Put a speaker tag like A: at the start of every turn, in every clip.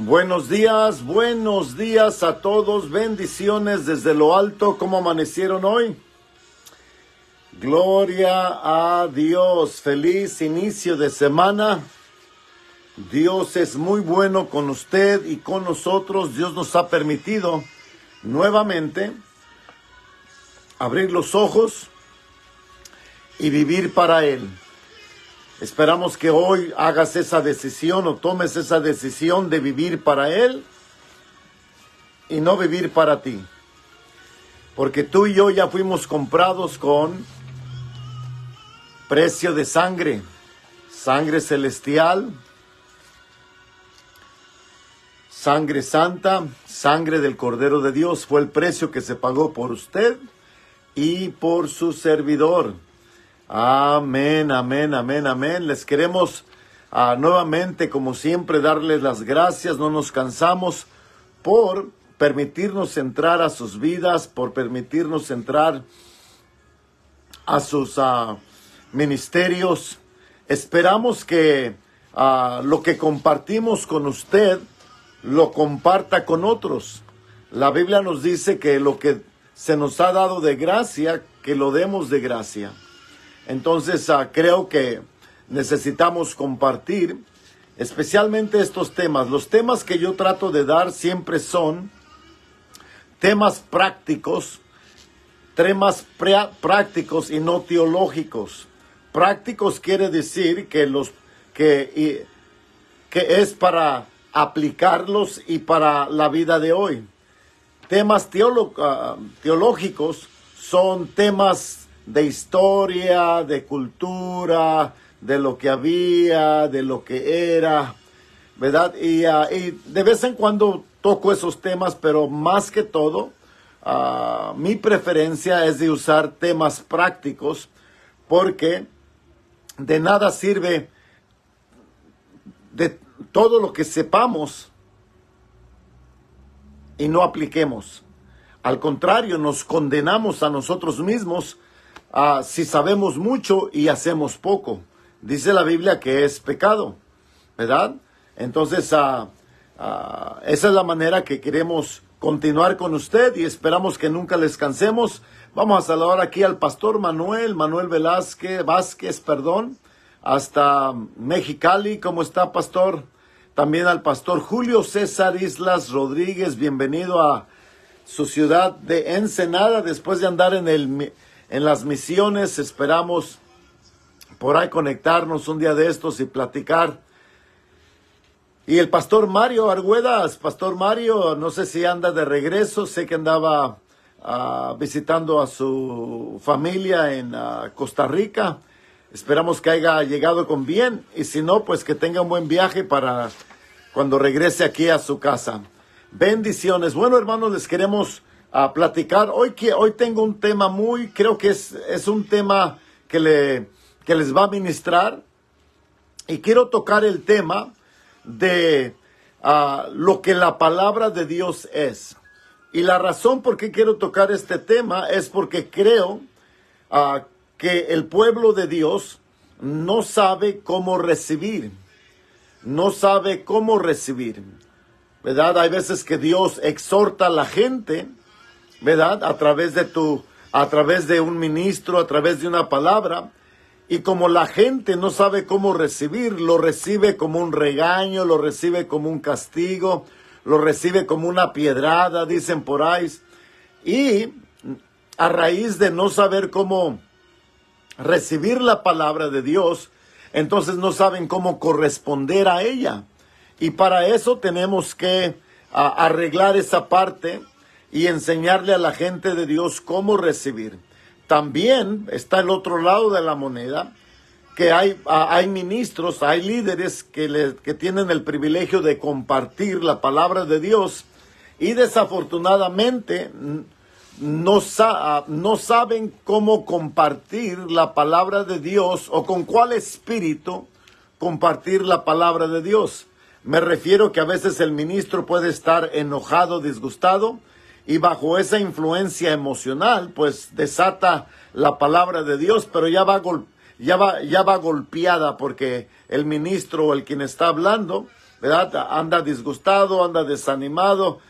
A: Buenos días a todos, bendiciones desde lo alto. ¿Cómo amanecieron hoy? Gloria a Dios, feliz inicio de semana. Dios es muy bueno con usted y con nosotros. Dios nos ha permitido nuevamente abrir los ojos y vivir para Él. Esperamos que hoy hagas esa decisión o tomes esa decisión de vivir para Él y no vivir para ti. Porque tú y yo ya fuimos comprados con precio de sangre, sangre celestial, sangre santa, sangre del Cordero de Dios. Fue el precio que se pagó por usted y por su servidor. Amén, amén, amén, amén. Les queremos nuevamente, como siempre, darles las gracias. No nos cansamos por permitirnos entrar a sus vidas, por permitirnos entrar a sus ministerios. Esperamos que lo que compartimos con usted lo comparta con otros. La Biblia nos dice que lo que se nos ha dado de gracia, que lo demos de gracia. Entonces creo que necesitamos compartir especialmente estos temas. Los temas que yo trato de dar siempre son temas prácticos, prácticos y no teológicos. Prácticos quiere decir que es para aplicarlos y para la vida de hoy. Temas teológicos son temas de historia, de cultura, de lo que había, de lo que era, ¿verdad? Y de vez en cuando toco esos temas, pero más que todo, mi preferencia es de usar temas prácticos, porque de nada sirve de todo lo que sepamos y no apliquemos. Al contrario, nos condenamos a nosotros mismos si sabemos mucho y hacemos poco. Dice la Biblia que es pecado, ¿verdad? Entonces, esa es la manera que queremos continuar con usted y esperamos que nunca les cansemos. Vamos a saludar aquí al pastor Manuel Vázquez, hasta Mexicali. ¿Cómo está, pastor? También al pastor Julio César Islas Rodríguez. Bienvenido a su ciudad de Ensenada después de andar en las misiones. Esperamos por ahí conectarnos un día de estos y platicar. Y el pastor Mario Arguedas, pastor Mario, no sé si anda de regreso, sé que andaba visitando a su familia en Costa Rica. Esperamos que haya llegado con bien y si no, pues que tenga un buen viaje para cuando regrese aquí a su casa. Bendiciones. Bueno, hermanos, les queremos platicar. Hoy tengo un tema creo que es un tema que les va a ministrar. Y quiero tocar el tema de lo que la palabra de Dios es. Y la razón por qué quiero tocar este tema es porque creo que el pueblo de Dios no sabe cómo recibir. No sabe cómo recibir. ¿Verdad? Hay veces que Dios exhorta a la gente, ¿verdad? A través de un ministro, a través de una palabra. Y como la gente no sabe cómo recibir, lo recibe como un regaño, lo recibe como un castigo, lo recibe como una piedrada, dicen por ahí. Y a raíz de no saber cómo recibir la palabra de Dios, entonces no saben cómo corresponder a ella. Y para eso tenemos que arreglar esa parte y enseñarle a la gente de Dios cómo recibir. También está el otro lado de la moneda, que hay ministros, hay líderes que tienen el privilegio de compartir la palabra de Dios y desafortunadamente no saben cómo compartir la palabra de Dios o con cuál espíritu compartir la palabra de Dios. Me refiero que a veces el ministro puede estar enojado, disgustado, y bajo esa influencia emocional, pues desata la palabra de Dios, pero ya va golpeada porque el ministro o el quien está hablando ¿verdad? Anda disgustado, anda desanimado,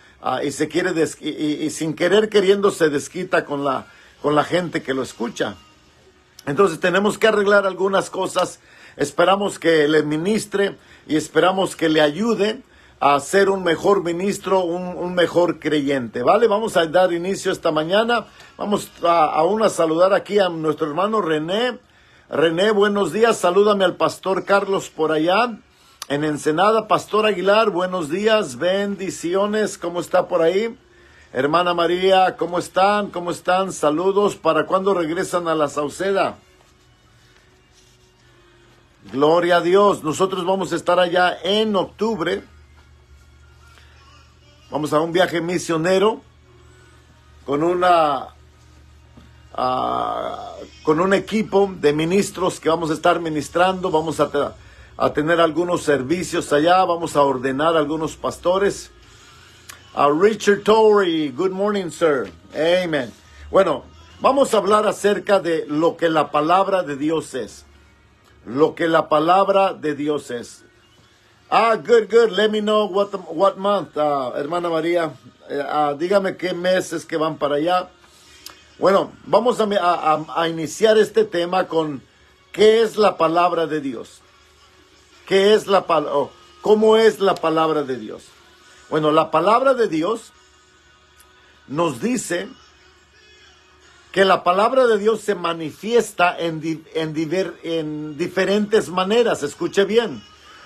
A: y se quiere y sin querer queriendo se desquita con la gente que lo escucha. Entonces tenemos que arreglar algunas cosas. Esperamos que le ministre y esperamos que le ayude a ser un mejor ministro, un mejor creyente, ¿vale? Vamos a dar inicio esta mañana. Vamos a saludar aquí a nuestro hermano René. René, buenos días. Salúdame al pastor Carlos por allá en Ensenada. Pastor Aguilar, buenos días. Bendiciones. ¿Cómo está por ahí? Hermana María, ¿cómo están? ¿Cómo están? Saludos. ¿Para cuándo regresan a la Sauceda? Gloria a Dios. Nosotros vamos a estar allá en octubre. Vamos a un viaje misionero con un equipo de ministros que vamos a estar ministrando. Vamos a tener algunos servicios allá. Vamos a ordenar a algunos pastores. Richard Torrey, good morning, sir. Amen. Bueno, vamos a hablar acerca de lo que la palabra de Dios es. Lo que la palabra de Dios es. Good. Let me know what month, hermana María. Dígame qué meses que van para allá. Bueno, vamos a iniciar este tema con ¿qué es la palabra de Dios? ¿Qué es cómo es la palabra de Dios? Bueno, la palabra de Dios nos dice que la palabra de Dios se manifiesta en diferentes maneras. Escuche bien.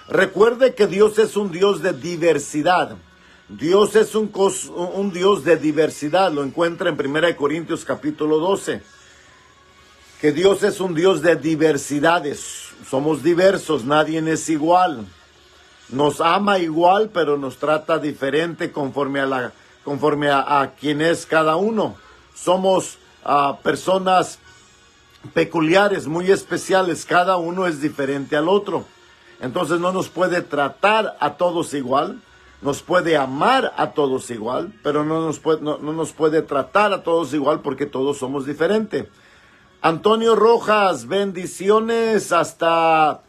A: Recuerde que Dios es un Dios de diversidad. Dios es un Dios de diversidad. Lo encuentra en 1 Corintios capítulo 12. Que Dios es un Dios de diversidades. Somos diversos, nadie es igual. Nos ama igual, pero nos trata diferente conforme a quién es cada uno. Somos personas peculiares, muy especiales. Cada uno es diferente al otro. Entonces no nos puede tratar a todos igual, nos puede amar a todos igual, pero no nos puede tratar a todos igual porque todos somos diferentes. Antonio Rojas, bendiciones hasta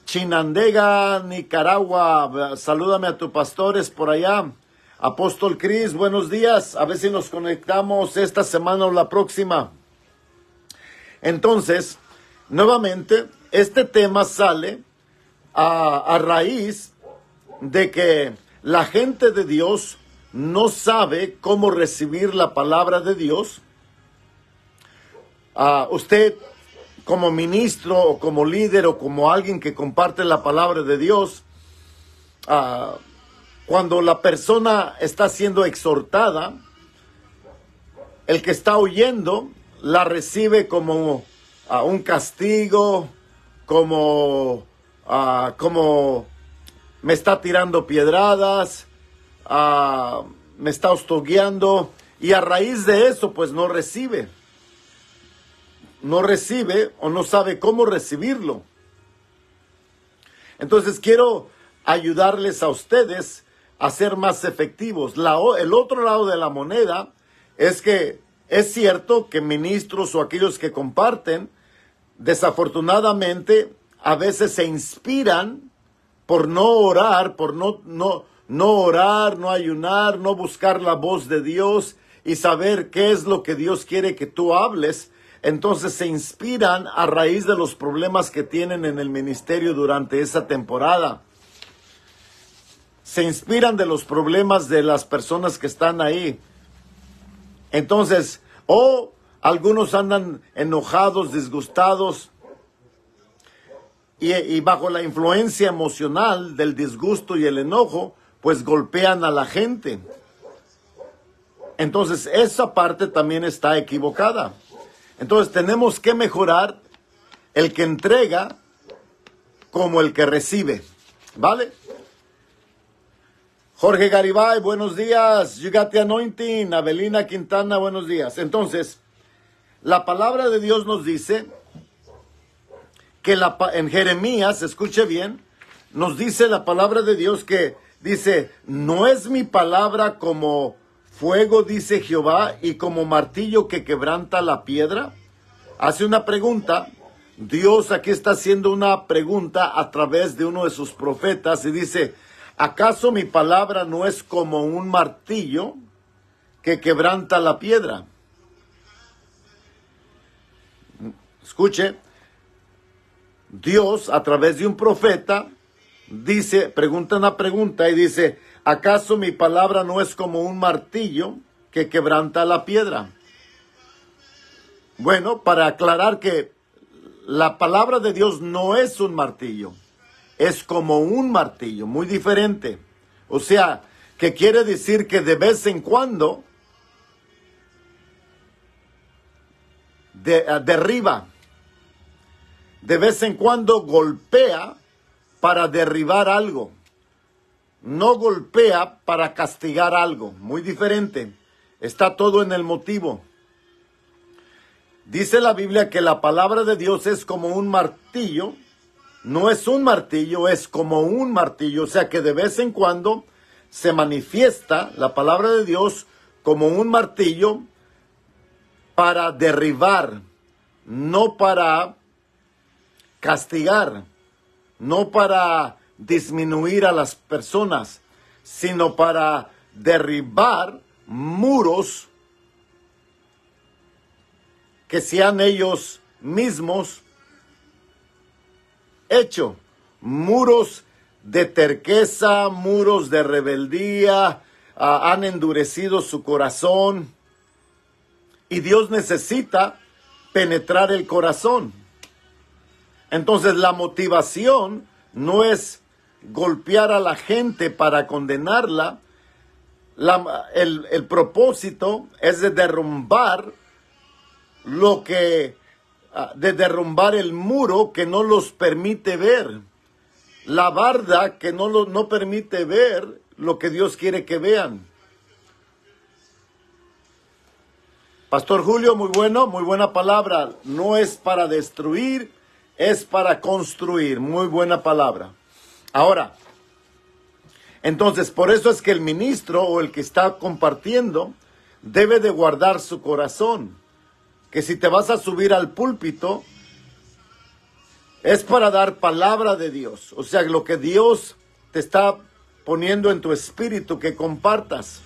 A: Chinandega, Nicaragua. Salúdame a tus pastores por allá. Apóstol Cris, buenos días. A ver si nos conectamos esta semana o la próxima. Entonces, nuevamente, este tema sale a raíz de que la gente de Dios no sabe cómo recibir la palabra de Dios. Usted como ministro o como líder o como alguien que comparte la palabra de Dios, cuando la persona está siendo exhortada, el que está oyendo la recibe como un castigo, como me está tirando piedradas, me está hostiando, y a raíz de eso pues no recibe o no sabe cómo recibirlo. Entonces quiero ayudarles a ustedes a ser más efectivos. El otro lado de la moneda es que es cierto que ministros o aquellos que comparten, desafortunadamente, a veces se inspiran por no orar, por no orar, no ayunar, no buscar la voz de Dios y saber qué es lo que Dios quiere que tú hables. Entonces se inspiran a raíz de los problemas que tienen en el ministerio durante esa temporada. Se inspiran de los problemas de las personas que están ahí. Entonces, algunos andan enojados, disgustados, y bajo la influencia emocional del disgusto y el enojo, pues golpean a la gente. Entonces, esa parte también está equivocada. Entonces, tenemos que mejorar el que entrega como el que recibe, ¿vale? Jorge Garibay, buenos días. You got the anointing. Abelina Quintana, buenos días. Entonces, la palabra de Dios nos dice que en Jeremías, escuche bien, nos dice la palabra de Dios que dice, no es mi palabra como fuego, dice Jehová, y como martillo que quebranta la piedra. Hace una pregunta. Dios aquí está haciendo una pregunta a través de uno de sus profetas y dice, ¿Acaso mi palabra no es como un martillo que quebranta la piedra? Escuche, Dios a través de un profeta dice, pregunta una pregunta y dice, ¿acaso mi palabra no es como un martillo que quebranta la piedra? Bueno, para aclarar que la palabra de Dios no es un martillo, es como un martillo, muy diferente. O sea, que quiere decir que de vez en cuando derriba, de vez en cuando golpea para derribar algo, no golpea para castigar algo, muy diferente. Está todo en el motivo. Dice la Biblia que la palabra de Dios es como un martillo, no es un martillo, es como un martillo, o sea que de vez en cuando se manifiesta la palabra de Dios como un martillo para derribar, no para castigar, no para disminuir a las personas, sino para derribar muros que sean ellos mismos hecho, muros de terqueza, muros de rebeldía, han endurecido su corazón y Dios necesita penetrar el corazón. Entonces la motivación no es golpear a la gente para condenarla, el propósito es de derrumbar de derrumbar el muro que no los permite ver, la barda que no permite ver lo que Dios quiere que vean. Pastor Julio, muy buena palabra. No es para destruir, es para construir. Muy buena palabra. Ahora, entonces, por eso es que el ministro o el que está compartiendo debe de guardar su corazón. Que si te vas a subir al púlpito, es para dar palabra de Dios. O sea, lo que Dios te está poniendo en tu espíritu, que compartas.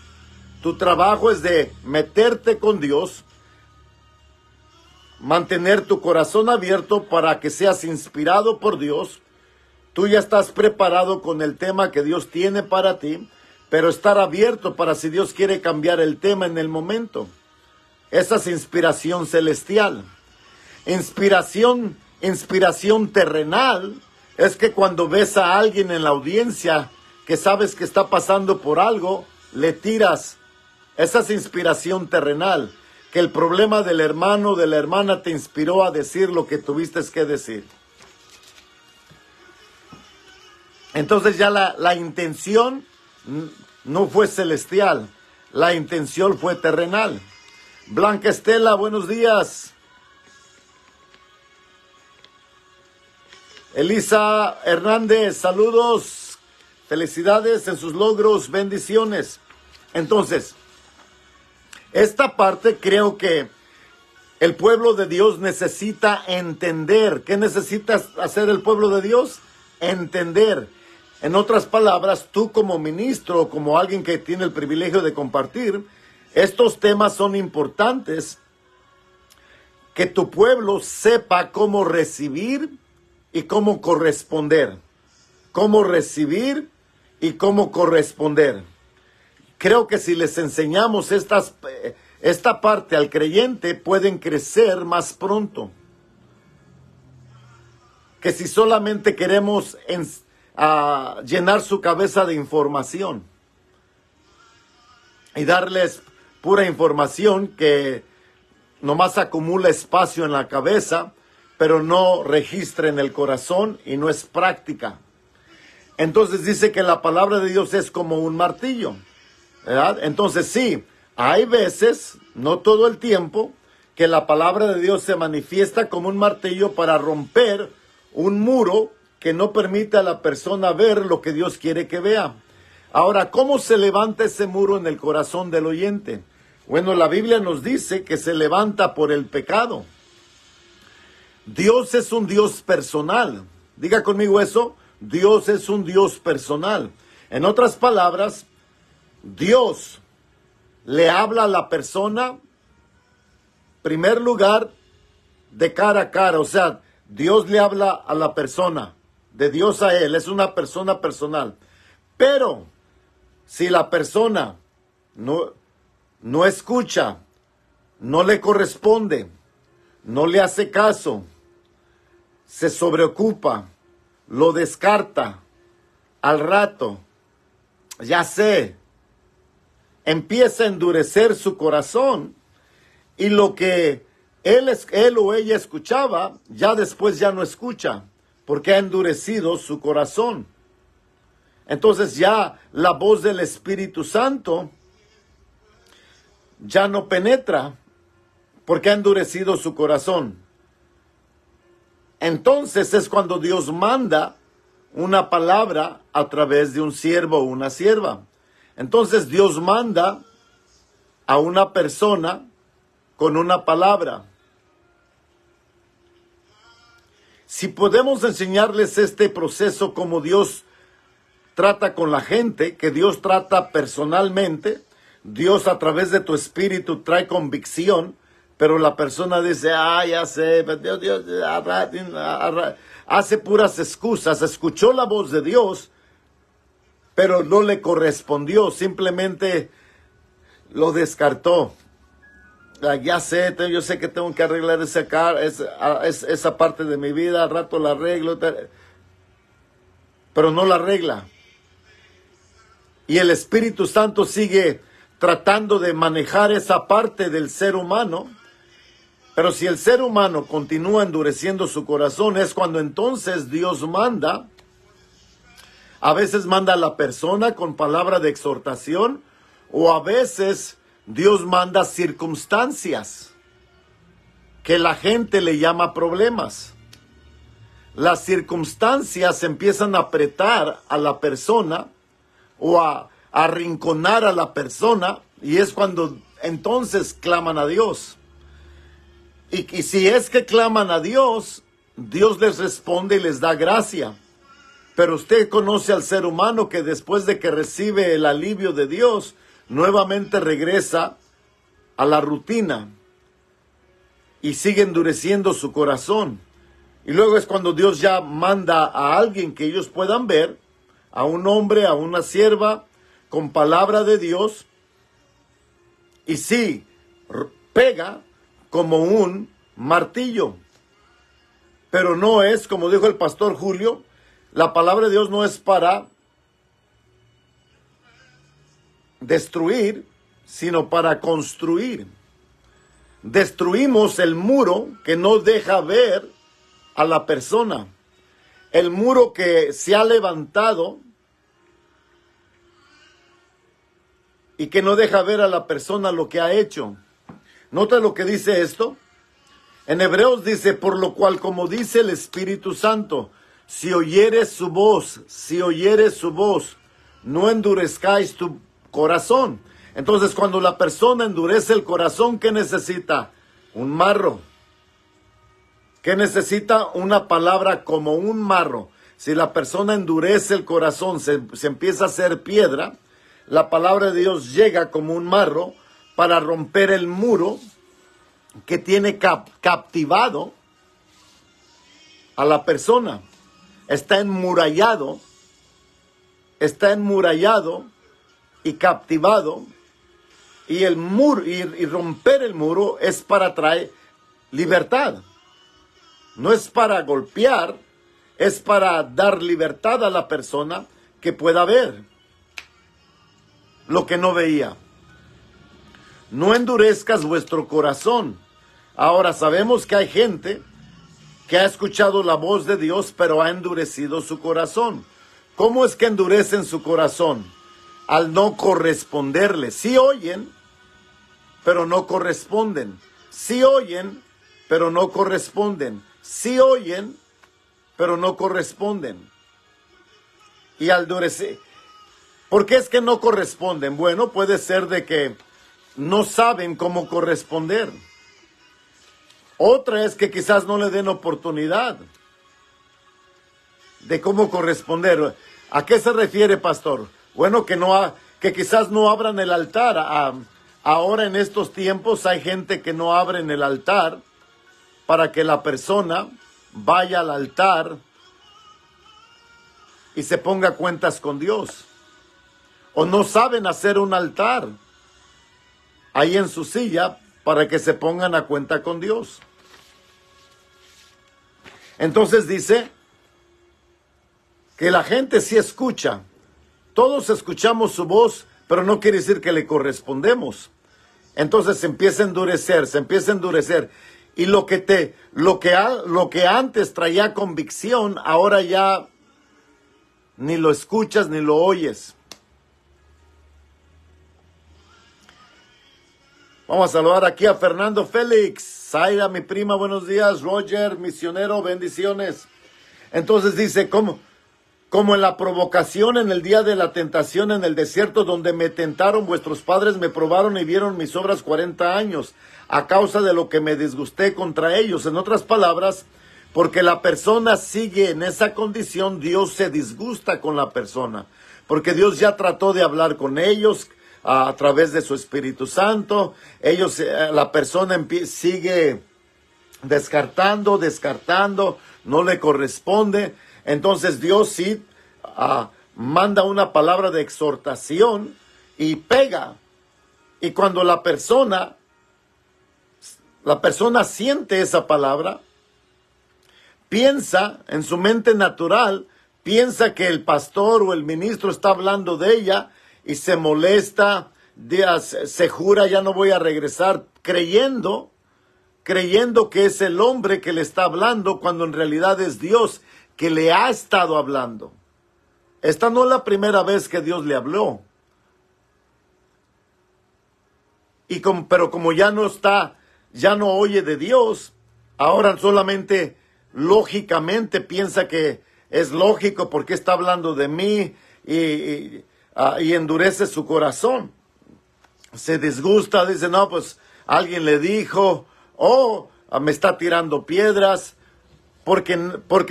A: Tu trabajo es de meterte con Dios, mantener tu corazón abierto para que seas inspirado por Dios. Tú ya estás preparado con el tema que Dios tiene para ti, pero estar abierto para si Dios quiere cambiar el tema en el momento. Esa es inspiración celestial. Inspiración terrenal es que cuando ves a alguien en la audiencia que sabes que está pasando por algo, le tiras. Esa es inspiración terrenal. Que el problema del hermano o de la hermana te inspiró a decir lo que tuviste que decir. Entonces ya la intención no fue celestial, la intención fue terrenal. Blanca Estela, buenos días. Elisa Hernández, saludos, felicidades en sus logros, bendiciones. Entonces, esta parte creo que el pueblo de Dios necesita entender. ¿Qué necesita hacer el pueblo de Dios? Entender. En otras palabras, tú como ministro o como alguien que tiene el privilegio de compartir, estos temas son importantes, que tu pueblo sepa cómo recibir y cómo corresponder. Cómo recibir y cómo corresponder. Creo que si les enseñamos esta parte al creyente, pueden crecer más pronto. Que si solamente queremos llenar su cabeza de información y darles pura información que nomás acumula espacio en la cabeza, pero no registra en el corazón y no es práctica. Entonces dice que la palabra de Dios es como un martillo, ¿verdad? Entonces sí, hay veces, no todo el tiempo, que la palabra de Dios se manifiesta como un martillo para romper un muro que no permite a la persona ver lo que Dios quiere que vea. Ahora, ¿cómo se levanta ese muro en el corazón del oyente? Bueno, la Biblia nos dice que se levanta por el pecado. Dios es un Dios personal. Diga conmigo eso. Dios es un Dios personal. En otras palabras, Dios le habla a la persona, en primer lugar, de cara a cara. O sea, Dios le habla a la persona, de Dios a él, es una persona personal. Pero si la persona no escucha, no le corresponde, no le hace caso, se sobreocupa, lo descarta, al rato, ya sé, empieza a endurecer su corazón, y lo que él o ella escuchaba, ya después ya no escucha, porque ha endurecido su corazón. Entonces ya la voz del Espíritu Santo ya no penetra, porque ha endurecido su corazón. Entonces es cuando Dios manda una palabra a través de un siervo o una sierva. Entonces Dios manda a una persona con una palabra. Si podemos enseñarles este proceso como Dios trata con la gente, que Dios trata personalmente, Dios a través de tu espíritu trae convicción, pero la persona dice, ya sé, Dios, hace puras excusas, escuchó la voz de Dios, pero no le correspondió, simplemente lo descartó. Ya sé, yo sé que tengo que arreglar esa parte de mi vida, al rato la arreglo, pero no la arregla. Y el Espíritu Santo sigue tratando de manejar esa parte del ser humano, pero si el ser humano continúa endureciendo su corazón, es cuando entonces Dios manda, a veces manda a la persona con palabra de exhortación, o a veces Dios manda circunstancias que la gente le llama problemas. Las circunstancias empiezan a apretar a la persona o a arrinconar a la persona, y es cuando entonces claman a Dios. Y si es que claman a Dios, Dios les responde y les da gracia. Pero usted conoce al ser humano que después de que recibe el alivio de Dios, nuevamente regresa a la rutina y sigue endureciendo su corazón. Y luego es cuando Dios ya manda a alguien que ellos puedan ver, a un hombre, a una sierva, con palabra de Dios, y sí, pega como un martillo. Pero no es, como dijo el pastor Julio, la palabra de Dios no es para destruir, sino para construir. Destruimos el muro que no deja ver a la persona. El muro que se ha levantado y que no deja ver a la persona lo que ha hecho. ¿Nota lo que dice esto? En Hebreos dice, por lo cual, como dice el Espíritu Santo, si oyeres su voz, no endurezcáis tu corazón. Entonces, cuando la persona endurece el corazón, ¿qué necesita? Un marro. ¿Qué necesita? Una palabra como un marro. Si la persona endurece el corazón, se empieza a hacer piedra, la palabra de Dios llega como un marro para romper el muro que tiene captivado a la persona. Está enmurallado y captivado, y el muro y romper el muro es para traer libertad. No es para golpear, es para dar libertad a la persona que pueda ver lo que no veía. No endurezcas vuestro corazón. Ahora sabemos que hay gente que ha escuchado la voz de Dios, pero ha endurecido su corazón. ¿Cómo es que endurecen su corazón? Al no corresponderle. Sí oyen, pero no corresponden. Sí oyen, pero no corresponden. Sí oyen, pero no corresponden. Y al endurecer, ¿por qué es que no corresponden? Bueno, puede ser de que no saben cómo corresponder. Otra es que quizás no le den oportunidad de cómo corresponder. ¿A qué se refiere, pastor? Bueno, que quizás no abran el altar. Ahora en estos tiempos hay gente que no abren el altar para que la persona vaya al altar y se ponga cuentas con Dios. O no saben hacer un altar ahí en su silla para que se pongan a cuenta con Dios. Entonces dice que la gente sí escucha. Todos escuchamos su voz, pero no quiere decir que le correspondemos. Entonces se empieza a endurecer. Y lo que antes traía convicción, ahora ya ni lo escuchas ni lo oyes. Vamos a saludar aquí a Fernando Félix, Zaira, mi prima, buenos días, Roger, misionero, bendiciones. Entonces dice, como en la provocación en el día de la tentación en el desierto, donde me tentaron, vuestros padres me probaron y vieron mis obras 40 años, a causa de lo que me disgusté contra ellos. En otras palabras, porque la persona sigue en esa condición, Dios se disgusta con la persona, porque Dios ya trató de hablar con ellos a través de su Espíritu Santo. La persona sigue descartando, no le corresponde. Entonces Dios sí manda una palabra de exhortación y pega. Y cuando la persona siente esa palabra, piensa en su mente natural, piensa que el pastor o el ministro está hablando de ella y se molesta, se jura, ya no voy a regresar, creyendo que es el hombre que le está hablando, cuando en realidad es Dios que le ha estado hablando. Esta no es la primera vez que Dios le habló. Pero como ya no oye de Dios, ahora solamente lógicamente piensa que es lógico porque está hablando de mí y endurece su corazón. Se disgusta, dice, no, pues alguien le dijo, me está tirando piedras, porque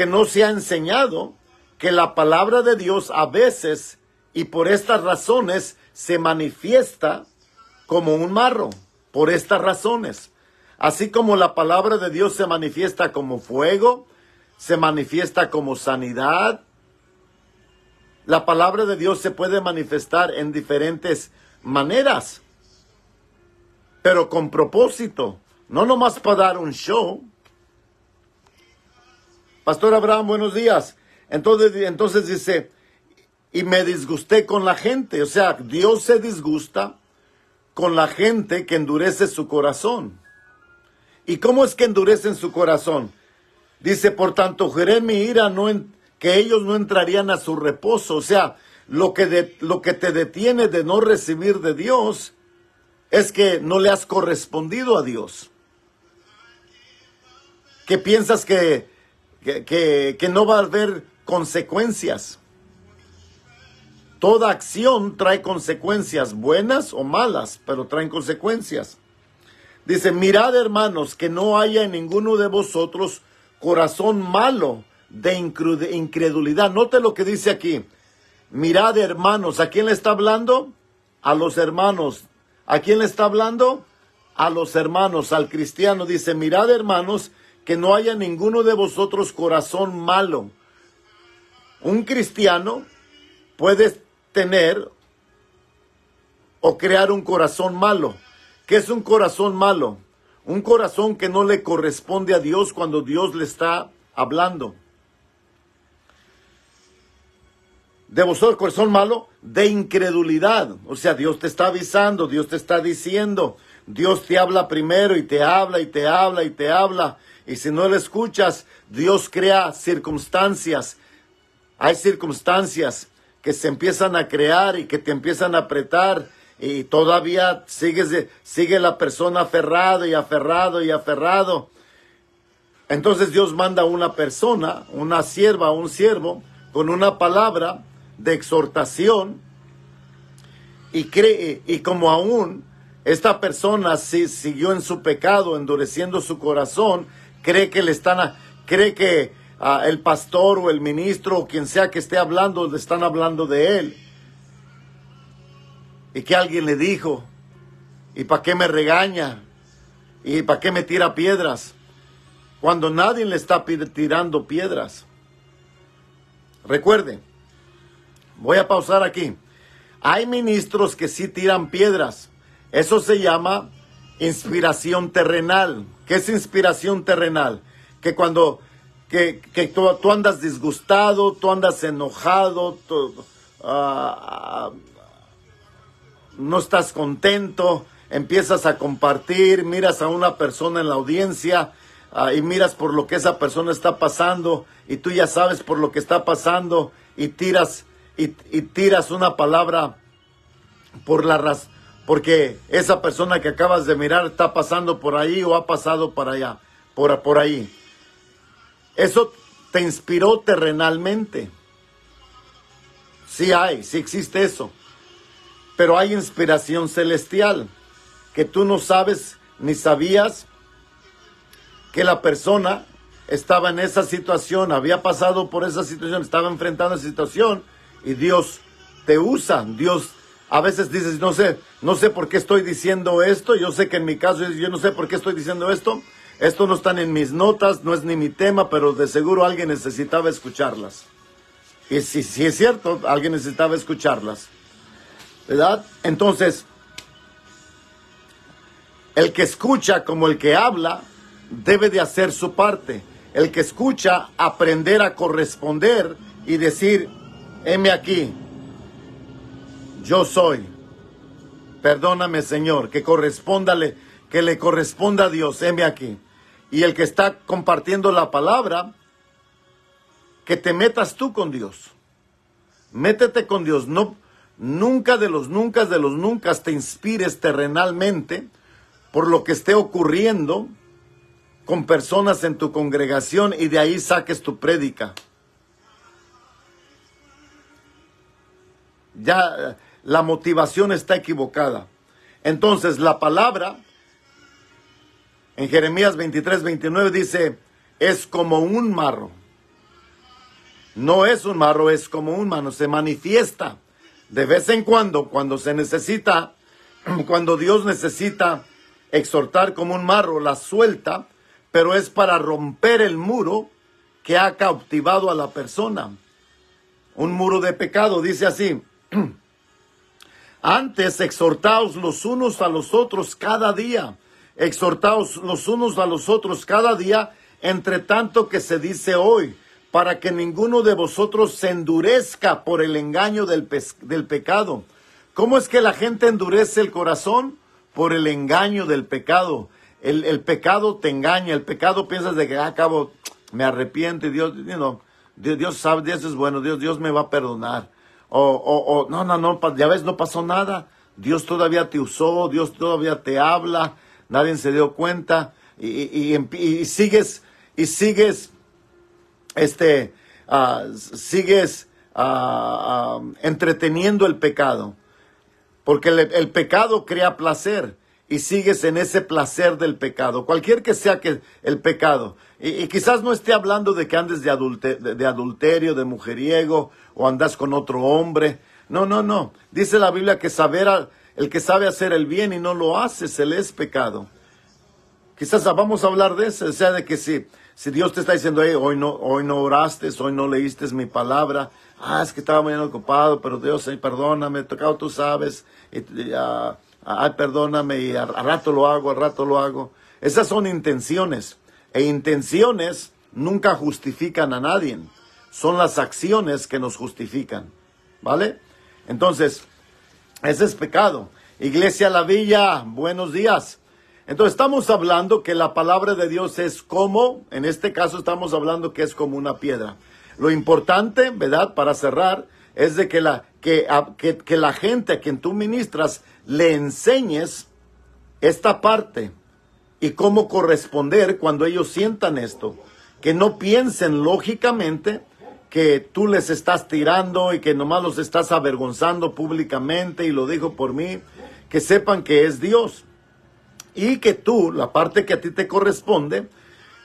A: no se ha enseñado que la palabra de Dios a veces, y por estas razones, se manifiesta como un marro, por estas razones. Así como la palabra de Dios se manifiesta como fuego, se manifiesta como sanidad. La palabra de Dios se puede manifestar en diferentes maneras, pero con propósito, no nomás para dar un show. Pastor Abraham, buenos días. Entonces dice, y me disgusté con la gente. O sea, Dios se disgusta con la gente que endurece su corazón. ¿Y cómo es que endurecen su corazón? Dice, por tanto, juré en mi ira que ellos no entrarían a su reposo. O sea, lo que te detiene de no recibir de Dios es que no le has correspondido a Dios. Que piensas que no va a haber consecuencias. Toda acción trae consecuencias, buenas o malas, pero traen consecuencias. Dice, mirad, hermanos, que no haya en ninguno de vosotros corazón malo de incredulidad. Note lo que dice aquí. Mirad, hermanos, ¿a quién le está hablando? A los hermanos. ¿A quién le está hablando? A los hermanos, al cristiano. Dice, mirad, hermanos, que no haya ninguno de vosotros corazón malo. Un cristiano puede tener o crear un corazón malo. ¿Qué es un corazón malo? Un corazón que no le corresponde a Dios cuando Dios le está hablando. De vosotros, corazón malo, de incredulidad. O sea, Dios te está avisando, Dios te está diciendo. Dios te habla primero y te habla y te habla y te habla. Y si no le escuchas, Dios crea circunstancias. Hay circunstancias que se empiezan a crear y que te empiezan a apretar. Y todavía sigue la persona aferrado y aferrado y aferrado. Entonces Dios manda a una persona, una sierva, un siervo, con una palabra de exhortación. Y como aún esta persona siguió en su pecado, endureciendo su corazón, cree que el pastor o el ministro o quien sea que esté hablando, le están hablando de él. ¿Y qué alguien le dijo? ¿Y para qué me regaña? ¿Y para qué me tira piedras? Cuando nadie le está tirando piedras. Recuerde, voy a pausar aquí. Hay ministros que sí tiran piedras. Eso se llama inspiración terrenal. ¿Qué es inspiración terrenal? Que cuando tú andas disgustado, tú andas enojado, no estás contento, empiezas a compartir, miras a una persona en la audiencia y miras por lo que esa persona está pasando y tú ya sabes por lo que está pasando y tiras una palabra porque esa persona que acabas de mirar está pasando por ahí o ha pasado por allá, por ahí. Eso te inspiró terrenalmente. Sí existe eso. Pero hay inspiración celestial, que tú no sabes ni sabías que la persona estaba en esa situación, había pasado por esa situación, estaba enfrentando esa situación y Dios te usa. Dios, a veces dices, no sé por qué estoy diciendo esto, yo sé que en mi caso yo no sé por qué estoy diciendo esto no está en mis notas, no es ni mi tema, pero de seguro alguien necesitaba escucharlas. Y si es cierto, alguien necesitaba escucharlas. ¿Verdad? Entonces, el que escucha como el que habla debe de hacer su parte. El que escucha, aprender a corresponder y decir, heme aquí, yo soy, perdóname Señor, que le corresponda a Dios, heme aquí. Y el que está compartiendo la palabra, que te metas tú con Dios. Métete con Dios, nunca de los nunca te inspires terrenalmente por lo que esté ocurriendo con personas en tu congregación y de ahí saques tu prédica. Ya la motivación está equivocada. Entonces la palabra en Jeremías 23:29 dice, es como un marro. No es un marro, es como un marro, se manifiesta. De vez en cuando se necesita, cuando Dios necesita exhortar como un marro, la suelta, pero es para romper el muro que ha cautivado a la persona. Un muro de pecado, dice así. Antes exhortaos los unos a los otros cada día. Exhortaos los unos a los otros cada día, entre tanto que se dice hoy, para que ninguno de vosotros se endurezca por el engaño del pecado. ¿Cómo es que la gente endurece el corazón? Por el engaño del pecado. El pecado te engaña, el pecado piensas de que acabo, me arrepiento y Dios sabe, Dios es bueno, Dios me va a perdonar. No, ya ves, no pasó nada. Dios todavía te usó, Dios todavía te habla, nadie se dio cuenta y sigues entreteniendo el pecado, porque el pecado crea placer y sigues en ese placer del pecado, cualquier que sea que el pecado, y quizás no esté hablando de que andes de adulterio, de mujeriego, o andas con otro hombre, no, dice la Biblia que el que sabe hacer el bien y no lo hace, se le es pecado. Quizás vamos a hablar de eso, o sea, de que si Dios te está diciendo, hoy no oraste, hoy no leíste mi palabra, es que estaba muy ocupado, pero Dios, perdóname, tocado tú sabes, perdóname, y al rato lo hago. Esas son intenciones, e intenciones nunca justifican a nadie, son las acciones que nos justifican, ¿vale? Entonces, ese es pecado. Iglesia La Villa, buenos días. Entonces estamos hablando que la palabra de Dios es como, en este caso estamos hablando que es como una piedra. Lo importante, ¿verdad? Para cerrar, es de que la gente a quien tú ministras le enseñes esta parte y cómo corresponder cuando ellos sientan esto. Que no piensen lógicamente que tú les estás tirando y que nomás los estás avergonzando públicamente y lo dijo por mí. Que sepan que es Dios. Y que tú, la parte que a ti te corresponde,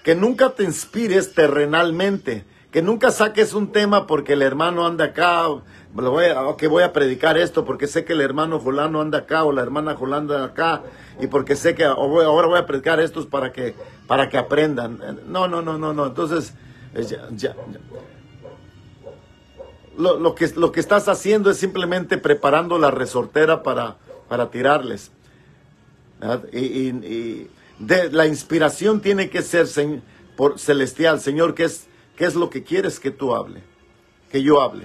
A: que nunca te inspires terrenalmente, que nunca saques un tema porque el hermano anda acá, que voy a predicar esto porque sé que el hermano fulano anda acá o la hermana fulano anda acá y porque sé que ahora voy a predicar estos para que aprendan. No. Entonces, lo que estás haciendo es simplemente preparando la resortera para tirarles. La inspiración tiene que ser por celestial. Señor, ¿qué es lo que quieres que tú hable? Que yo hable.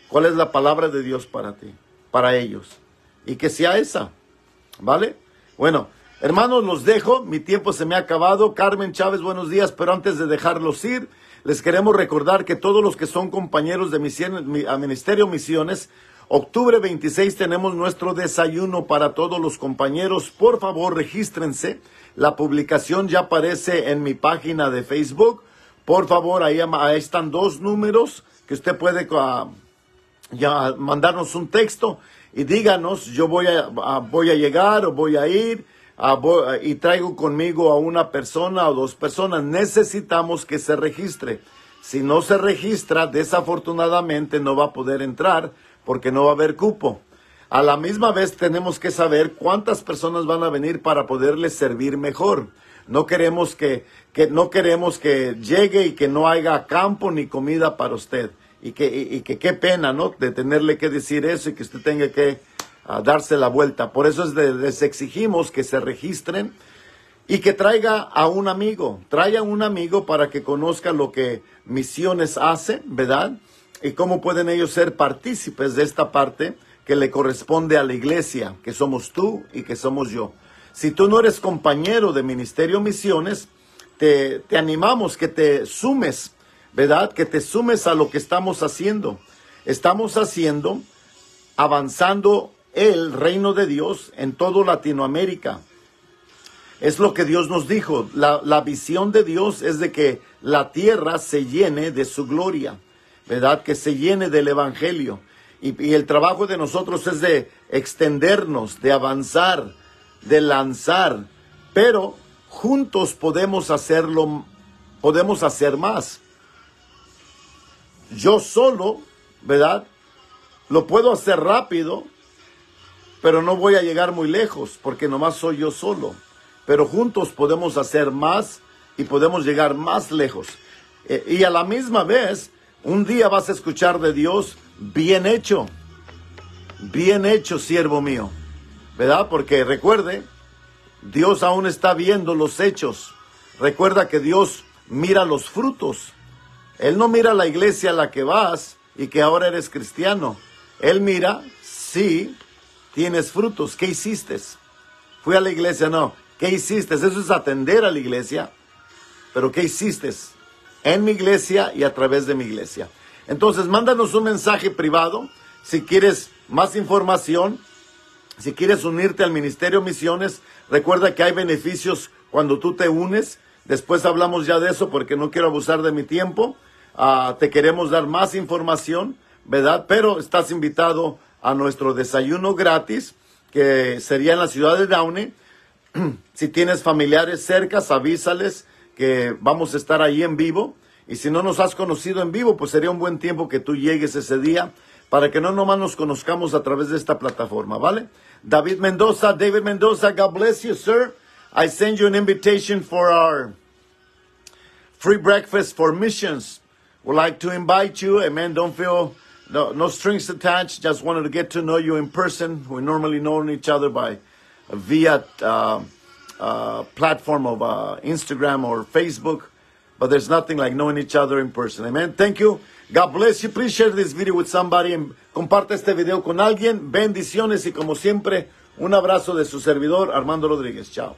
A: ¿Cuál es la palabra de Dios para ti? Para ellos. Y que sea esa. ¿Vale? Bueno, hermanos, los dejo. Mi tiempo se me ha acabado. Carmen Chávez, buenos días. Pero antes de dejarlos ir, les queremos recordar que todos los que son compañeros de Ministerio Misiones, octubre 26 tenemos nuestro desayuno para todos los compañeros. Por favor, regístrense. La publicación ya aparece en mi página de Facebook. Por favor, ahí están 2 números que usted puede ya mandarnos un texto y díganos, yo voy a llegar o voy a ir y traigo conmigo a una persona o 2 personas. Necesitamos que se registre. Si no se registra, desafortunadamente no va a poder entrar porque no va a haber cupo. A la misma vez tenemos que saber cuántas personas van a venir para poderles servir mejor. No queremos que llegue y que no haya campo ni comida para usted. Y que qué pena, ¿no? De tenerle que decir eso y que usted tenga que darse la vuelta. Por eso les exigimos que se registren y que traiga a un amigo. Traiga un amigo para que conozca lo que Misiones hace, ¿verdad? Y cómo pueden ellos ser partícipes de esta parte que le corresponde a la iglesia, que somos tú y que somos yo. Si tú no eres compañero de Ministerio Misiones, te animamos que te sumes, ¿verdad? Que te sumes a lo que estamos haciendo. Estamos avanzando el reino de Dios en toda Latinoamérica. Es lo que Dios nos dijo. La visión de Dios es de que la tierra se llene de su gloria, ¿verdad? Que se llene del evangelio. Y el trabajo de nosotros es de extendernos, de avanzar, de lanzar. Pero juntos podemos hacer más. Yo solo, ¿verdad? Lo puedo hacer rápido, pero no voy a llegar muy lejos, porque nomás soy yo solo. Pero juntos podemos hacer más y podemos llegar más lejos. Y a la misma vez, un día vas a escuchar de Dios, bien hecho, siervo mío, ¿verdad? Porque recuerde, Dios aún está viendo los hechos. Recuerda que Dios mira los frutos. Él no mira la iglesia a la que vas y que ahora eres cristiano. Él mira, sí, tienes frutos. ¿Qué hiciste? Fui a la iglesia, no. ¿Qué hiciste? Eso es atender a la iglesia. Pero ¿qué hiciste en mi iglesia y a través de mi iglesia? Entonces, mándanos un mensaje privado. Si quieres más información, si quieres unirte al Ministerio Misiones, recuerda que hay beneficios cuando tú te unes. Después hablamos ya de eso porque no quiero abusar de mi tiempo. Te queremos dar más información, ¿verdad? Pero estás invitado a nuestro desayuno gratis, que sería en la ciudad de Downey. Si tienes familiares cerca, avísales que vamos a estar ahí en vivo. Y si no nos has conocido en vivo, pues sería un buen tiempo que tú llegues ese día para que no nomás nos conozcamos a través de esta plataforma, ¿vale? David Mendoza, God bless you, sir. I send you an invitation for our free breakfast for missions. Would like to invite you. Amen. Don't feel no strings attached. Just wanted to get to know you in person. We normally know each other via platform of Instagram or Facebook, but there's nothing like knowing each other in person. Amen. Thank you. God bless you. Please share this video with somebody. Comparte este video con alguien. Bendiciones y como siempre, un abrazo de su servidor, Armando Rodríguez. Chao.